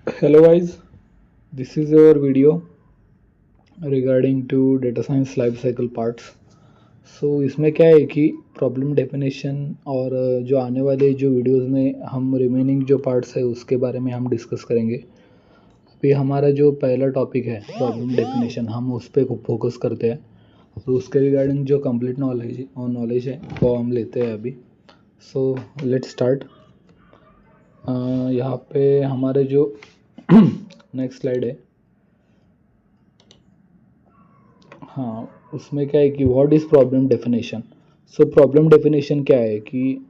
Hello guys, this is our video regarding to data science life cycle parts. इसमें क्या है कि problem definition और जो आने वाले जो वीडियोस में हम रिमेनिंग जो पार्ट्स है उसके बारे में हम डिस्कस करेंगे। अभी हमारा जो पहला टॉपिक है प्रॉब्लम डेफिनेशन, हम उस पर फोकस करते हैं। तो उसके रिगार्डिंग जो कंप्लीट नॉलेज है वो हम लेते हैं अभी। Let's start. यहाँ पे हमारे जो नेक्स्ट स्लाइड है, हाँ, उसमें क्या है कि what is problem definition. Problem definition क्या है कि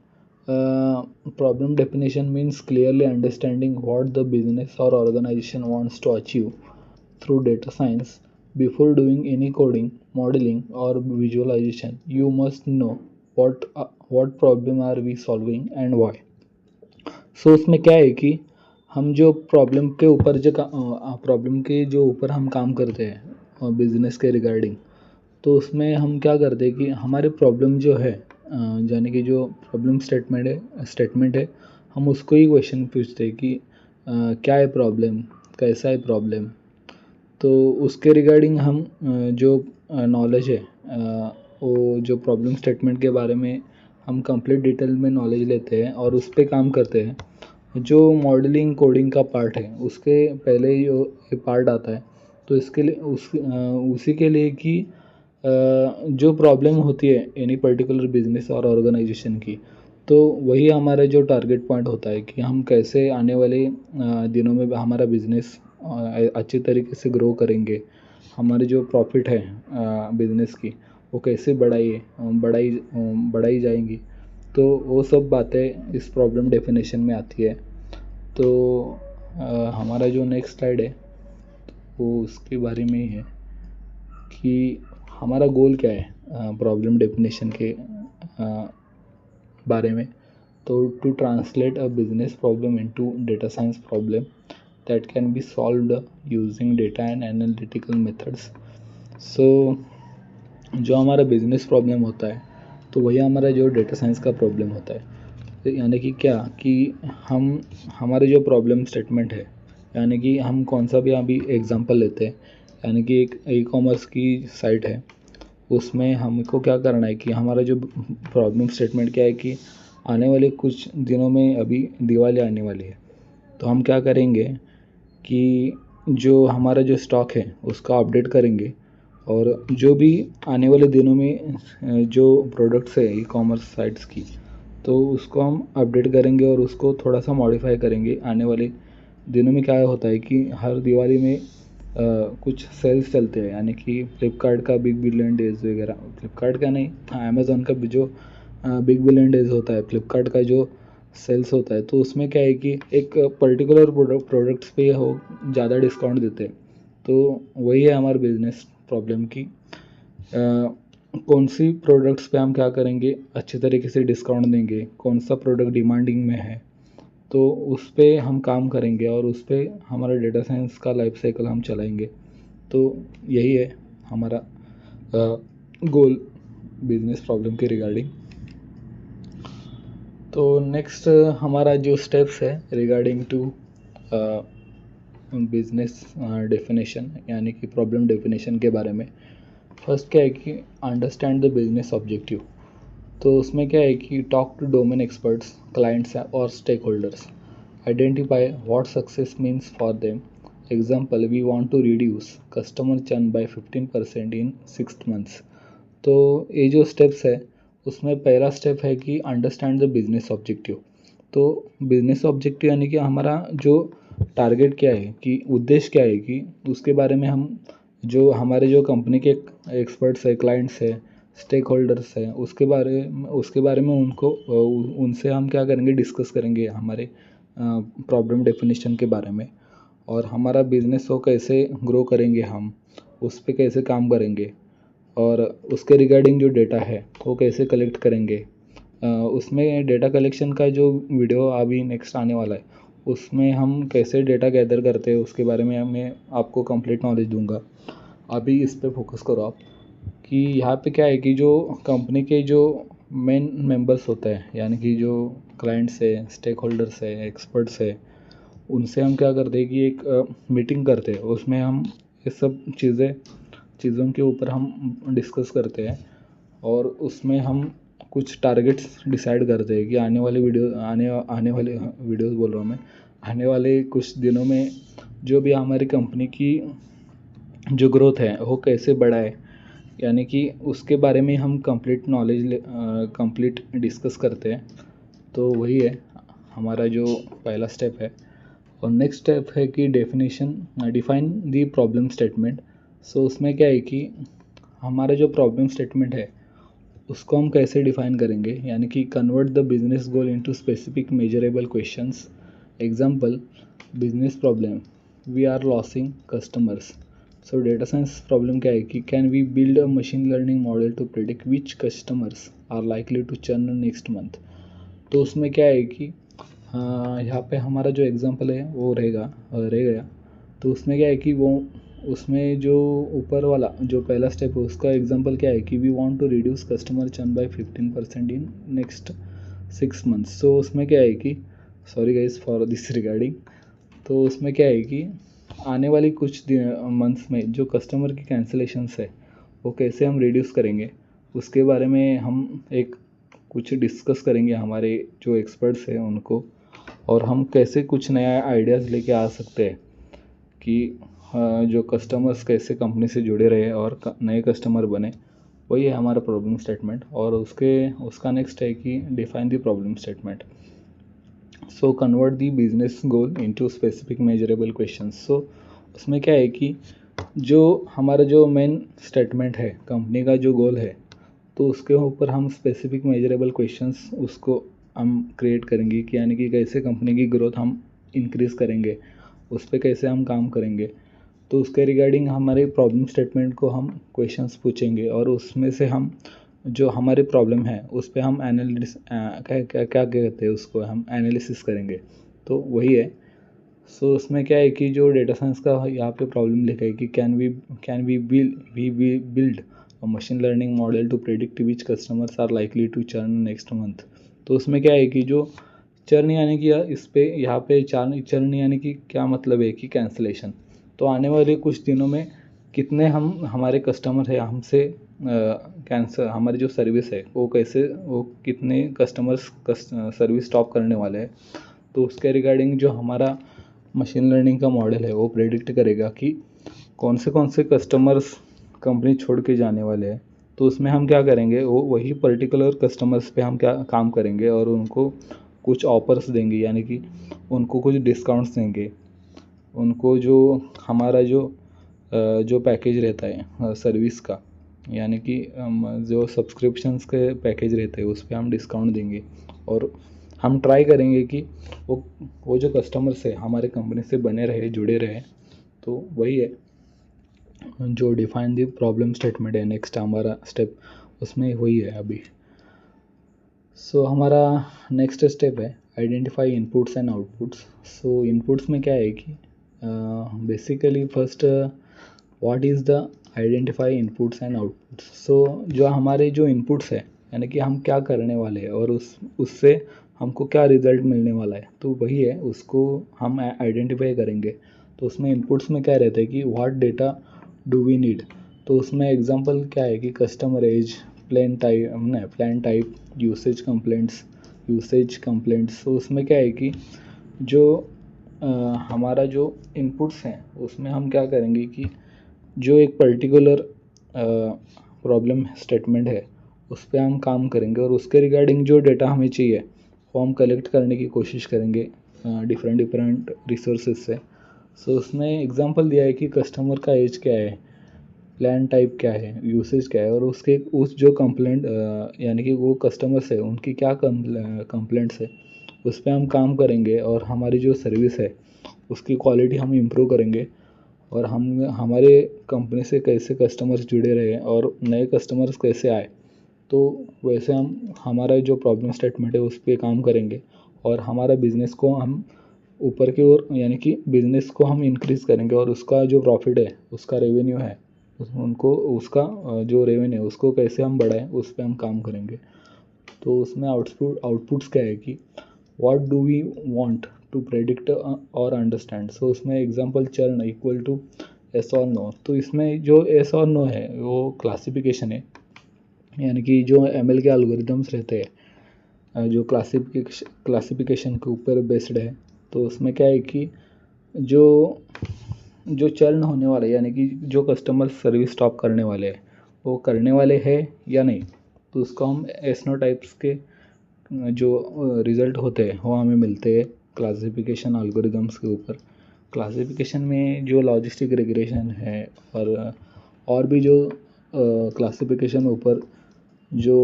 problem definition means clearly understanding what the business और organization wants to achieve through data science. Before doing any coding, modeling, or visualization, you must know what problem are we solving and why. उसमें क्या है कि हम जो problem के जो ऊपर हम काम करते हैं बिजनेस के रिगार्डिंग, तो उसमें हम क्या करते हैं कि हमारे प्रॉब्लम जो है यानी कि जो प्रॉब्लम स्टेटमेंट है, हम उसको ही क्वेश्चन पूछते हैं कि क्या है प्रॉब्लम, कैसा है प्रॉब्लम। तो उसके रिगार्डिंग हम जो नॉलेज है, वो जो प्रॉब्लम स्टेटमेंट के बारे में हम कंप्लीट डिटेल में नॉलेज लेते हैं और उस पर काम करते हैं। जो मॉडलिंग कोडिंग का पार्ट है उसके पहले ही ये पार्ट आता है। तो इसके लिए उसी के लिए कि जो प्रॉब्लम होती है एनी पर्टिकुलर बिजनेस और ऑर्गेनाइजेशन की, तो वही हमारा जो टारगेट पॉइंट होता है कि हम कैसे आने वाले दिनों में हमारा बिजनेस अच्छी तरीके से ग्रो करेंगे, हमारी जो प्रॉफिट है बिजनेस की वो कैसे बढ़ाई जाएंगी। तो वो सब बातें इस प्रॉब्लम डेफिनेशन में आती है। तो हमारा जो नेक्स्ट स्लाइड है वो उसके बारे में ही है कि हमारा गोल क्या है प्रॉब्लम डेफिनेशन के बारे में। तो to translate a business problem into data science problem that can be solved using data and analytical methods. So जो हमारा बिजनेस प्रॉब्लम होता है तो वही हमारा जो डेटा साइंस का प्रॉब्लम होता है। तो यानी कि क्या कि हम हमारे जो प्रॉब्लम स्टेटमेंट है, यानी कि हम कौन सा भी अभी एग्जांपल लेते हैं, यानी कि एक ई कॉमर्स की साइट है, उसमें हमको क्या करना है कि हमारा जो प्रॉब्लम स्टेटमेंट क्या है कि आने वाले कुछ दिनों में अभी दिवाली आने वाली है। तो हम क्या करेंगे कि जो हमारा जो स्टॉक है उसका अपडेट करेंगे और जो भी आने वाले दिनों में जो प्रोडक्ट्स है ई कॉमर्स साइट्स की, तो उसको हम अपडेट करेंगे और उसको थोड़ा सा मॉडिफाई करेंगे। आने वाले दिनों में क्या होता है कि हर दिवाली में कुछ सेल्स चलते हैं, यानी कि फ्लिपकार्ट का बिग बिलियन डेज वगैरह, फ्लिपकार्ट का नहीं, हाँ, अमेज़ॉन का भी जो बिग बिलियन डेज होता है, फ्लिपकार्ट का जो सेल्स होता है, तो उसमें क्या है कि एक पर्टिकुलर प्रोडक्ट्स पे वो ज़्यादा डिस्काउंट देते हैं। तो वही है हमारे बिजनेस प्रॉब्लम की कौन सी प्रोडक्ट्स पे हम क्या करेंगे, अच्छे तरीके से डिस्काउंट देंगे, कौन सा प्रोडक्ट डिमांडिंग में है, तो उस पर हम काम करेंगे और उस पर हमारा डेटा साइंस का लाइफ साइकिल हम चलाएंगे। तो यही है हमारा गोल बिजनेस प्रॉब्लम के रिगार्डिंग। तो नेक्स्ट हमारा जो स्टेप्स है रिगार्डिंग टू बिजनेस डेफिनेशन, यानी कि प्रॉब्लम डेफिनेशन के बारे में। फर्स्ट क्या है कि अंडरस्टैंड द बिजनेस ऑब्जेक्टिव। तो उसमें क्या है कि talk to domain experts, clients और stakeholders, identify what success means for them. Example, we want to reduce customer churn by 15% in 6 months। तो ये जो स्टेप्स है उसमें पहला स्टेप है कि अंडरस्टैंड द बिजनेस ऑब्जेक्टिव। तो बिजनेस ऑब्जेक्टिव यानी कि हमारा जो टारगेट क्या है, कि उद्देश्य क्या है, कि उसके बारे में हम जो हमारे जो कंपनी के एक्सपर्ट्स है, क्लाइंट्स है, स्टेक होल्डर्स है, उसके बारे में उनसे हम क्या करेंगे, डिस्कस करेंगे हमारे प्रॉब्लम डेफिनेशन के बारे में, और हमारा बिजनेस को कैसे ग्रो करेंगे, हम उस पर कैसे काम करेंगे, और उसके रिगार्डिंग जो डेटा है वो कैसे कलेक्ट करेंगे। उसमें डेटा कलेक्शन का जो वीडियो अभी नेक्स्ट आने वाला है, उसमें हम कैसे डेटा गैदर करते हैं उसके बारे में मैं आपको कंप्लीट नॉलेज दूंगा। अभी इस पे फोकस करो आप, कि यहाँ पे क्या है कि जो कंपनी के जो मेन मेंबर्स होते हैं, यानी कि जो क्लाइंट्स है, स्टेक होल्डर्स है, एक्सपर्ट्स है, उनसे हम क्या करते हैं कि एक मीटिंग करते हैं, उसमें हम ये सब चीज़ों के ऊपर हम डिस्कस करते हैं और उसमें हम कुछ टारगेट्स डिसाइड करते हैं कि आने वाले वीडियोस बोल रहा हूँ मैं, आने वाले कुछ दिनों में जो भी हमारी कंपनी की जो ग्रोथ है वो कैसे बढ़ाए, यानी कि उसके बारे में हम कंप्लीट डिस्कस करते हैं। तो वही है हमारा जो पहला स्टेप है। और नेक्स्ट स्टेप है कि डिफाइन दी प्रॉब्लम स्टेटमेंट। सो उसमें क्या है कि हमारा जो प्रॉब्लम स्टेटमेंट है उसको हम कैसे डिफाइन करेंगे, यानी कि convert the business goal into specific measurable questions. Example, business problem, we are losing customers. So data science problem क्या है कि can we build a machine learning model to predict which customers are likely to churn next month. तो उसमें क्या है कि यहाँ पे हमारा जो एग्जांपल है वो रह गया। तो उसमें क्या है कि वो उसमें जो ऊपर वाला जो पहला स्टेप है उसका एग्जांपल क्या है कि we want to reduce customer churn by 15% in next 6 months. So उसमें क्या है कि sorry guys for this regarding. तो उसमें क्या है कि आने वाली कुछ मंथ्स में जो कस्टमर की कैंसिलेशंस है वो कैसे हम रिड्यूस करेंगे, उसके बारे में हम एक कुछ डिस्कस करेंगे हमारे जो एक्सपर्ट्स हैं उनको। और हम कैसे कुछ नया आइडियाज़ लेके आ सकते हैं कि जो कस्टमर्स कैसे कंपनी से जुड़े रहे और नए कस्टमर बने। वही है हमारा प्रॉब्लम स्टेटमेंट। और उसका नेक्स्ट है कि define the problem statement. So convert the business goal into specific measurable question. So उसमें क्या है कि जो हमारा जो मेन स्टेटमेंट है, कंपनी का जो गोल है, तो उसके ऊपर हम स्पेसिफिक मेजरेबल क्वेश्चंस उसको हम क्रिएट करेंगे कि यानी कि कैसे कंपनी की ग्रोथ हम इंक्रीज़ करेंगे, उस पर कैसे हम काम करेंगे। तो उसके रिगार्डिंग हमारे प्रॉब्लम स्टेटमेंट को हम क्वेश्चंस पूछेंगे और उसमें से हम जो हमारे प्रॉब्लम है उस पर हम क्या कहते हैं उसको हम एनालिसिस करेंगे। तो वही है। सो उसमें क्या है कि जो डेटा साइंस का यहाँ पे प्रॉब्लम लिखा है कि can we build a machine learning model to predict which customers are likely to churn next month. तो उसमें क्या है कि जो चर्न यानी कि इस पे यहाँ पे चर्न यानी कि क्या मतलब है कि कैंसिलेशन। तो आने वाले कुछ दिनों में कितने हमारे कस्टमर है हमसे कैंसर हमारी जो सर्विस है वो कितने कस्टमर्स सर्विस स्टॉप करने वाले हैं। तो उसके रिगार्डिंग जो हमारा मशीन लर्निंग का मॉडल है वो प्रेडिक्ट करेगा कि कौन से कस्टमर्स कंपनी छोड़ के जाने वाले हैं। तो उसमें हम क्या करेंगे, वो वही पर्टिकुलर कस्टमर्स पे हम क्या काम करेंगे और उनको कुछ ऑफर्स देंगे, यानी कि उनको कुछ डिस्काउंट्स देंगे। उनको जो हमारा जो पैकेज रहता है सर्विस का, यानी कि जो सब्सक्रिप्शंस के पैकेज रहते हैं उस पर हम डिस्काउंट देंगे। और हम ट्राई करेंगे कि वो जो कस्टमर्स है हमारे कंपनी से बने रहे, जुड़े रहे। तो वही है जो डिफाइन द प्रॉब्लम स्टेटमेंट है। नेक्स्ट हमारा स्टेप उसमें वही है अभी। सो हमारा नेक्स्ट स्टेप है identify inputs and outputs. So inputs में क्या है कि basically first what is the identify inputs and outputs. So जो हमारे जो इनपुट्स है यानी कि हम क्या करने वाले हैं और उससे हमको क्या रिजल्ट मिलने वाला है, तो वही है उसको हम आइडेंटिफाई करेंगे। तो उसमें इनपुट्स में क्या रहता है कि what data do we need. तो उसमें एग्जांपल क्या है कि customer age, plan type, usage complaints. तो उसमें क्या है कि जो हमारा जो इनपुट्स हैं उसमें हम क्या करेंगे कि जो एक पर्टिकुलर प्रॉब्लम स्टेटमेंट है उस पर हम काम करेंगे और उसके रिगार्डिंग जो डेटा हमें चाहिए वो हम कलेक्ट करने की कोशिश करेंगे डिफरेंट रिसोर्सेज से। सो उसमें एग्जांपल दिया है कि कस्टमर का एज क्या है, प्लान टाइप क्या है, यूसेज क्या है, और उस जो कंप्लेंट यानी कि वो कस्टमर्स है उनकी क्या कंप्लेंट्स है उस पर हम काम करेंगे और हमारी जो सर्विस है उसकी क्वालिटी हम इम्प्रूव करेंगे। और हम हमारे कंपनी से कैसे कस्टमर्स जुड़े रहे और नए कस्टमर्स कैसे आए। तो वैसे हम हमारा जो प्रॉब्लम स्टेटमेंट है उस पर काम करेंगे और हमारा बिजनेस को हम ऊपर की ओर यानी कि बिजनेस को हम इंक्रीज़ करेंगे और उसका जो प्रॉफिट है, उसका रेवेन्यू है, उसका जो रेवेन्यू है उसको कैसे हम बढ़ाएं उस पर हम काम करेंगे। तो उसमें आउटपुट्स क्या है कि what do we want to predict और अंडरस्टैंड। सो उसमें example churn equal to yes और नो। तो इसमें जो एस और नो है वो क्लासिफिकेशन है, यानी कि जो एमएल के एल्गोरिदम्स रहते हैं जो क्लासिफिकेशन के ऊपर बेस्ड है। तो उसमें क्या है कि जो जो चर्न होने वाले यानी कि जो कस्टमर सर्विस स्टॉप करने वाले हैं वो करने वाले हैं या नहीं, तो उसको हम एसनो टाइप्स के जो रिज़ल्ट होते हैं वो हमें मिलते हैं क्लासिफिकेशन एल्गोरिदम्स के ऊपर। क्लासिफिकेशन में जो लॉजिस्टिक रिग्रेशन है और भी जो क्लासिफिकेशन ऊपर जो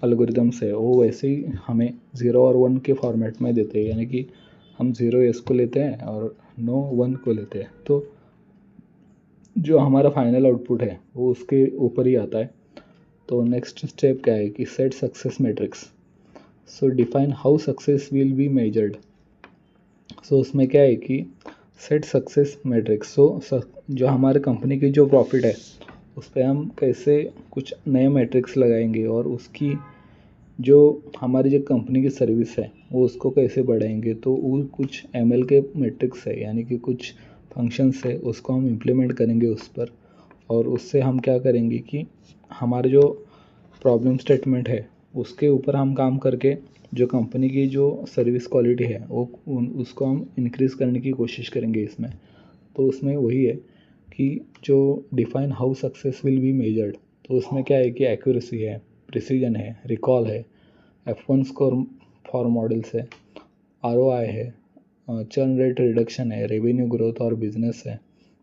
एल्गोरिदम्स है वो वैसे ही हमें 0 और 1 के फॉर्मेट में देते हैं, यानी कि हम 0 एस को लेते हैं और नो 1 को लेते हैं। तो जो हमारा फाइनल आउटपुट है वो उसके ऊपर ही आता है। तो नेक्स्ट स्टेप क्या है कि set success metrics. So define how success will be measured. So उसमें क्या है कि सेट सक्सेस मैट्रिक्स। सो जो हमारे कंपनी की जो प्रॉफिट है उस पर हम कैसे कुछ नए मैट्रिक्स लगाएंगे और उसकी जो हमारी जो कंपनी की सर्विस है वो उसको कैसे बढ़ाएंगे। तो वो कुछ एमएल के मैट्रिक्स है, यानी कि कुछ फंक्शंस है उसको हम इम्प्लीमेंट करेंगे उस पर। और उससे हम क्या करेंगे कि हमारे जो प्रॉब्लम स्टेटमेंट है उसके ऊपर हम काम करके जो कंपनी की जो सर्विस क्वालिटी है वो उसको हम इंक्रीज़ करने की कोशिश करेंगे इसमें। तो उसमें वही है कि जो define how success will be measured. तो उसमें क्या है कि एक्यूरेसी है, प्रिसीजन है, रिकॉल है, F1 स्कोर फॉर मॉडल्स है, ROI है, चर्न रेट रिडक्शन है, रेवेन्यू ग्रोथ और बिजनेस है।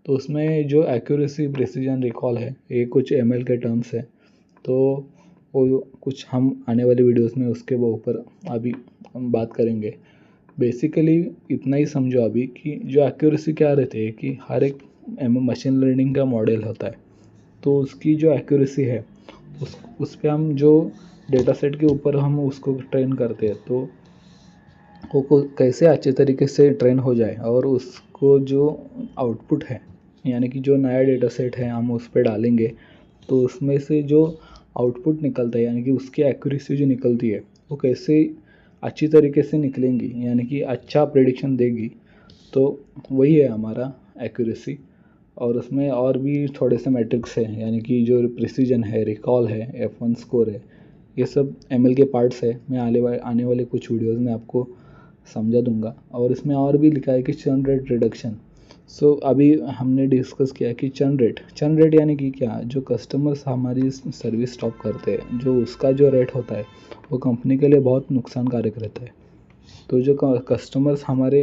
तो उसमें जो एक्यूरेसी, प्रिसीजन, रिकॉल है ये कुछ एमएल के टर्म्स है। तो वो कुछ हम आने वाली वीडियोस में उसके ऊपर अभी हम बात करेंगे। बेसिकली इतना ही समझो अभी कि जो एक्यूरेसी क्या रहती है कि हर एक मशीन लर्निंग का मॉडल होता है, तो उसकी जो एक्यूरेसी है उस पे हम जो डेटा सेट के ऊपर हम उसको ट्रेन करते हैं, तो वो कैसे अच्छे तरीके से ट्रेन हो जाए और उसको जो आउटपुट है यानी कि जो नया डेटा सेट है हम उस पर डालेंगे तो उसमें से जो आउटपुट निकलता है यानी कि उसकी एक्यूरेसी जो निकलती है वो कैसे अच्छी तरीके से निकलेंगी, यानी कि अच्छा प्रेडिक्शन देगी। तो वही है हमारा एक्यूरेसी। और उसमें और भी थोड़े से मैट्रिक्स हैं, यानी कि जो प्रिसीजन है, रिकॉल है, F1 स्कोर है, ये सब एमएल के पार्ट्स है। मैं आने वाले कुछ वीडियोस में आपको समझा दूंगा। और इसमें और भी लिखा है कि चर्न रेट रिडक्शन। सो अभी हमने डिस्कस किया कि चर्न रेट यानी कि क्या, जो कस्टमर्स हमारी सर्विस स्टॉप करते हैं जो उसका जो रेट होता है वो कंपनी के लिए बहुत नुकसानकारक रहता है। तो जो कस्टमर्स हमारे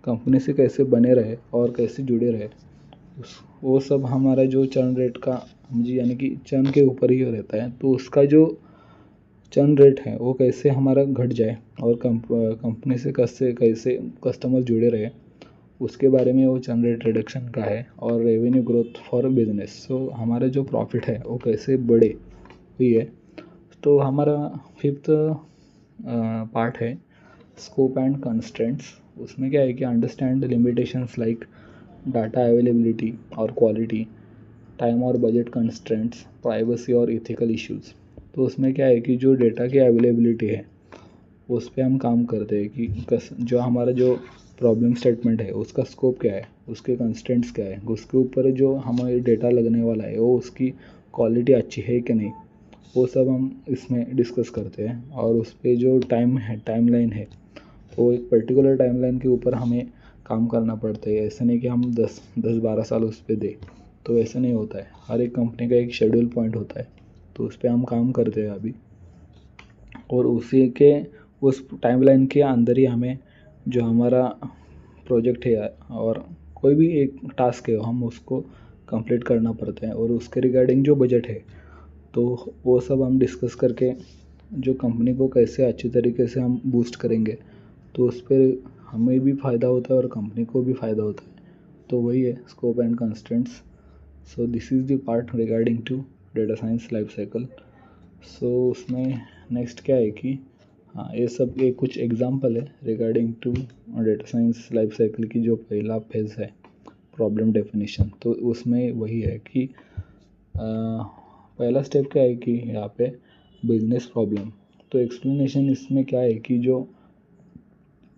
कंपनी से कैसे बने रहे और कैसे जुड़े रहे वो सब हमारा जो चर्न रेट का मुझे यानी कि चर्न के ऊपर ही रहता है। तो उसका जो चर्न रेट है वो कैसे हमारा घट जाए और कंपनी से कैसे कैसे कस्टमर जुड़े रहे उसके बारे में वो चर्न रेट रिडक्शन का है। और रेवेन्यू ग्रोथ फॉर बिजनेस, सो हमारा जो प्रॉफिट है वो कैसे बढ़े हुई है। तो हमारा फिफ्थ पार्ट है स्कोप एंड कंस्ट्रेंट्स। उसमें क्या है कि understand limitations like data availability और क्वालिटी, टाइम और बजट कंस्ट्रेंट्स, प्राइवेसी और इथिकल इश्यूज़। तो उसमें क्या है कि जो डेटा की अवेलेबिलिटी है उस पर हम काम करते हैं कि जो हमारा जो प्रॉब्लम स्टेटमेंट है उसका स्कोप क्या है, उसके कंस्ट्रेंट्स क्या है, उसके ऊपर जो हमारे डेटा लगने वाला है वो उसकी क्वालिटी अच्छी है कि नहीं, वो सब हम इसमें डिस्कस करते हैं। और उस पर जो टाइमलाइन है वो एक पर्टिकुलर टाइमलाइन के ऊपर हमें काम करना पड़ता है। ऐसा नहीं कि हम 10-12 साल उस पर दें, तो ऐसा नहीं होता है। हर एक कंपनी का एक शेड्यूल पॉइंट होता है, तो उस पर हम काम करते हैं अभी। और उसी के उस टाइमलाइन के अंदर ही हमें जो हमारा प्रोजेक्ट है और कोई भी एक टास्क है हम उसको कंप्लीट करना पड़ता है। और उसके रिगार्डिंग जो बजट है तो वो सब हम डिस्कस करके जो कंपनी को कैसे अच्छी तरीके से हम बूस्ट करेंगे, तो उस पर हमें भी फ़ायदा होता है और कंपनी को भी फ़ायदा होता है। तो वही है scope and constraints. So this is the part regarding to data science life cycle. So उसमें नेक्स्ट क्या है कि हाँ ये सब ये कुछ एग्जांपल है regarding to data science life cycle की। जो पहला फेज़ है प्रॉब्लम डेफिनेशन, तो उसमें वही है कि पहला स्टेप क्या है कि यहाँ पे बिजनेस प्रॉब्लम। तो एक्सप्लेनेशन इसमें क्या है कि जो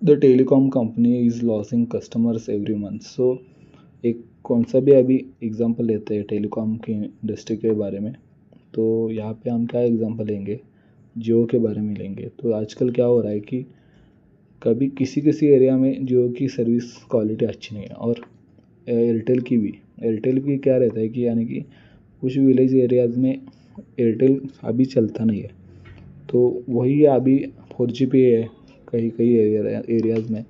the telecom company is losing customers every month. So एक कौन सा भी अभी एग्जांपल लेते हैं टेलीकॉम की इंडस्ट्री के बारे में, तो यहाँ पे हम क्या एग्जांपल लेंगे, जियो के बारे में लेंगे। तो आजकल क्या हो रहा है कि कभी किसी किसी एरिया में जियो की सर्विस क्वालिटी अच्छी नहीं है, और एयरटेल की क्या रहता है कि यानी कि कुछ विलेज एरियाज़ में एयरटेल अभी चलता नहीं है, तो वही अभी 4G पे है कई कई एरियाज़ में।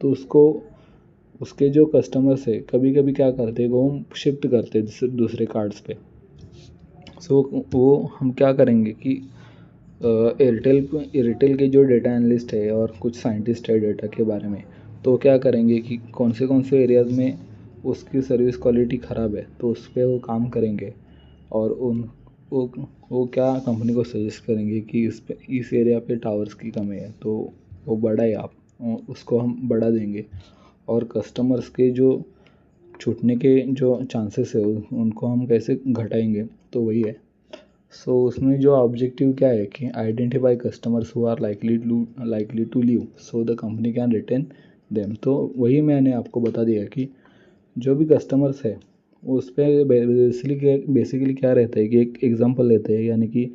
तो उसको उसके जो कस्टमर्स है कभी कभी क्या करते हैं, वो हम शिफ्ट करते हैं दूसरे कार्ड्स पे। सो वो हम क्या करेंगे कि एयरटेल के जो डेटा एनालिस्ट है और कुछ साइंटिस्ट है डेटा के बारे में, तो क्या करेंगे कि कौन से एरियाज़ में उसकी सर्विस क्वालिटी ख़राब है, तो उस पर वो काम करेंगे। और वो वो क्या कंपनी को सजेस्ट करेंगे कि इस एरिया पे टावर्स की कमी है, तो वो बढ़ाए आप, उसको हम बढ़ा देंगे। और कस्टमर्स के जो छूटने के जो चांसेस है उनको हम कैसे घटाएंगे, तो वही है। सो उसमें जो ऑब्जेक्टिव क्या है कि identify customers who are likely to leave so the company can retain them. तो वही मैंने आपको बता दिया कि जो भी कस्टमर्स है उस पर बेसिकली क्या रहता है कि एक एग्जांपल लेते हैं, यानी कि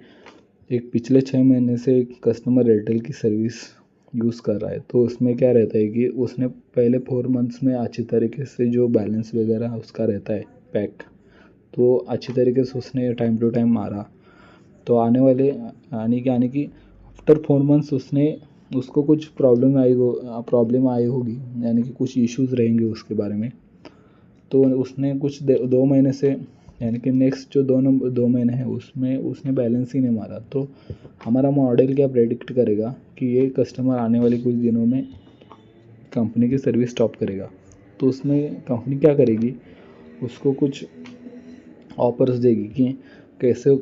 एक पिछले 6 महीने से एक कस्टमर एयरटेल की सर्विस यूज़ कर रहा है। तो उसमें क्या रहता है कि उसने पहले 4 मंथ्स में अच्छी तरीके से जो बैलेंस वगैरह उसका रहता है पैक, तो अच्छी तरीके से उसने टाइम टू टाइम मारा। तो आने वाले यानी कि आफ्टर 4 मंथ्स उसको कुछ प्रॉब्लम आई होगी, यानी कि कुछ इश्यूज़ रहेंगे उसके बारे में। तो उसने कुछ 2 महीने से, यानी कि नेक्स्ट जो 2 महीने हैं उसमें उसने बैलेंस ही नहीं मारा। तो हमारा मॉडल क्या प्रेडिक्ट करेगा कि ये कस्टमर आने वाले कुछ दिनों में कंपनी की सर्विस स्टॉप करेगा। तो उसमें कंपनी क्या करेगी, उसको कुछ ऑफर्स देगी कि कैसे वो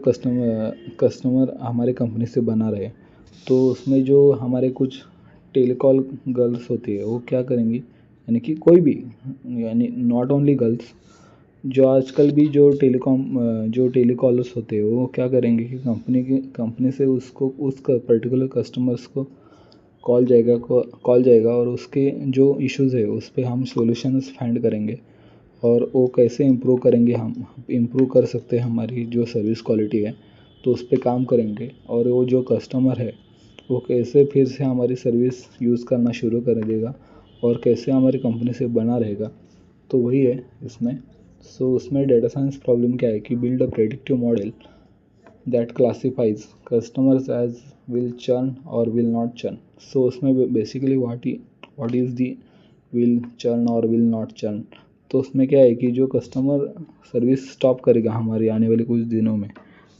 कस्टमर हमारे कंपनी से बना रहे। तो उसमें जो हमारे कुछ टेलीकॉल गर्ल्स होती है वो क्या करेंगी, यानी कि कोई भी, यानी नॉट ओनली गर्ल्स, जो आजकल भी जो टेलीकॉलर्स होते हैं वो क्या करेंगे कि कंपनी से उसको उस पर्टिकुलर कस्टमर्स को कॉल जाएगा और उसके जो इश्यूज़ है उस पर हम सॉल्यूशंस फाइंड करेंगे। और वो कैसे इम्प्रूव करेंगे, हम इम्प्रूव कर सकते हैं हमारी जो सर्विस क्वालिटी है, तो उस पर काम करेंगे। और वो जो कस्टमर है वो कैसे फिर से हमारी सर्विस यूज़ करना शुरू कर देगा और कैसे हमारी कंपनी से बना रहेगा, तो वही है इसमें। सो उसमें डेटा साइंस प्रॉब्लम क्या है कि build a predictive model that classifies customers as will churn और विल नॉट चर्न। सो उसमें basically what is the will churn और विल नॉट चर्न। तो उसमें क्या है कि जो कस्टमर सर्विस स्टॉप करेगा हमारी आने वाले कुछ दिनों में,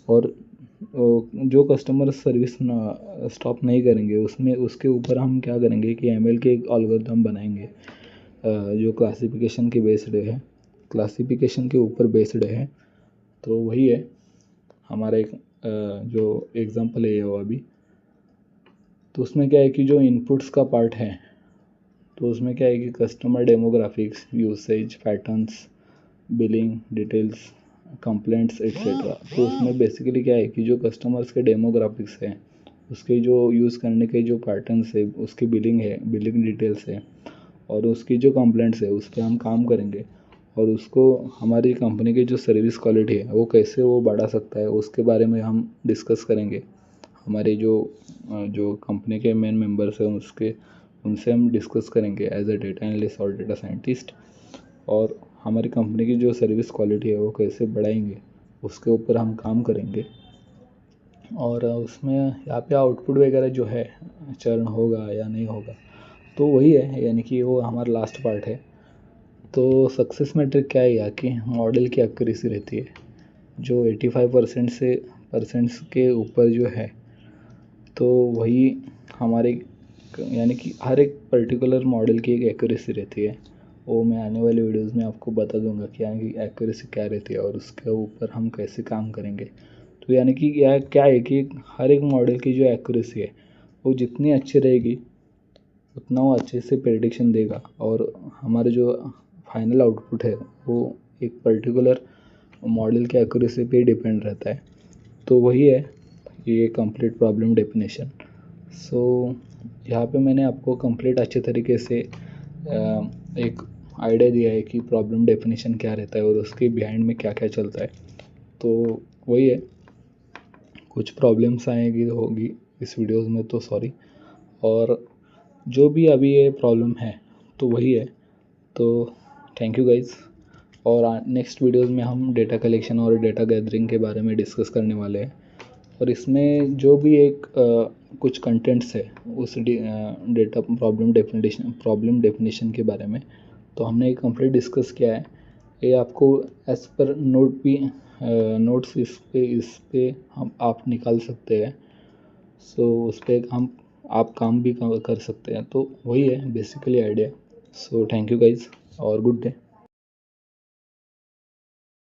और जो कस्टमर सर्विस स्टॉप नहीं करेंगे उसमें उसके ऊपर हम क्या करेंगे कि ML के एक एल्गोरिथम बनाएंगे, जो क्लासिफिकेशन के ऊपर बेस्ड है। तो वही है हमारा एक जो एग्जांपल है वो अभी। तो उसमें क्या है कि जो इनपुट्स का पार्ट है, तो उसमें क्या है कि customer demographics, usage patterns, billing details, complaints etcetera. तो उसमें बेसिकली क्या है कि जो कस्टमर्स के डेमोग्राफिक्स है, उसके जो यूज़ करने के जो पैटर्न्स है, उसकी बिलिंग डिटेल्स है, और उसकी जो कंप्लेंट्स है उस पर हम काम करेंगे। और उसको हमारी कंपनी की जो सर्विस क्वालिटी है वो कैसे वो बढ़ा सकता है उसके बारे में हम डिस्कस करेंगे। हमारे जो कंपनी के मेन मेंबर्स हैं उनसे हम डिस्कस करेंगे एज अ डेटा एनालिस्ट और डेटा साइंटिस्ट। और हमारी कंपनी की जो सर्विस क्वालिटी है वो कैसे बढ़ाएंगे उसके ऊपर हम काम करेंगे। और उसमें यहाँ पे आउटपुट वगैरह जो है चर्न होगा या नहीं होगा, तो वही है, यानी कि वो हमारा लास्ट पार्ट है। तो सक्सेस मैट्रिक क्या है यहाँ की, मॉडल की एक्यूरेसी रहती है जो 85% के ऊपर जो है, तो वही हमारे, यानी कि हर एक पर्टिकुलर मॉडल की एक एक्यूरेसी रहती है। वो मैं आने वाले वीडियोस में आपको बता दूंगा कि यानी कि एक्यूरेसी क्या रहती है और उसके ऊपर हम कैसे काम करेंगे। तो यानी कि यह क्या है कि हर एक मॉडल की जो एक्यूरेसी है वो जितनी अच्छी रहेगी उतना वो अच्छे से प्रेडिक्शन देगा, और हमारे जो फाइनल आउटपुट है वो एक पर्टिकुलर मॉडल के एक्यूरेसी पे डिपेंड रहता है। तो वही है ये कंप्लीट प्रॉब्लम डेफिनेशन। सो यहाँ पे मैंने आपको कंप्लीट अच्छे तरीके से एक आइडिया दिया है कि प्रॉब्लम डेफिनेशन क्या रहता है और उसके बिहाइंड में क्या क्या चलता है। तो वही है, कुछ प्रॉब्लम्स आएगी होगी इस वीडियोस में तो सॉरी, और जो भी अभी ये प्रॉब्लम है तो वही है। तो थैंक यू गाइज, और नेक्स्ट वीडियोस में हम डेटा कलेक्शन और डेटा गैदरिंग के बारे में डिस्कस करने वाले हैं। और इसमें जो भी एक कुछ कंटेंट्स है उस डेटा प्रॉब्लम डेफिनेशन के बारे में, तो हमने एक कंप्लीट डिस्कस किया है। ये आपको एज पर नोट्स इस पे हम आप निकाल सकते हैं। सो उस पर हम आप काम भी कर सकते हैं। तो वही है basically idea. So thank you guys और गुड डे।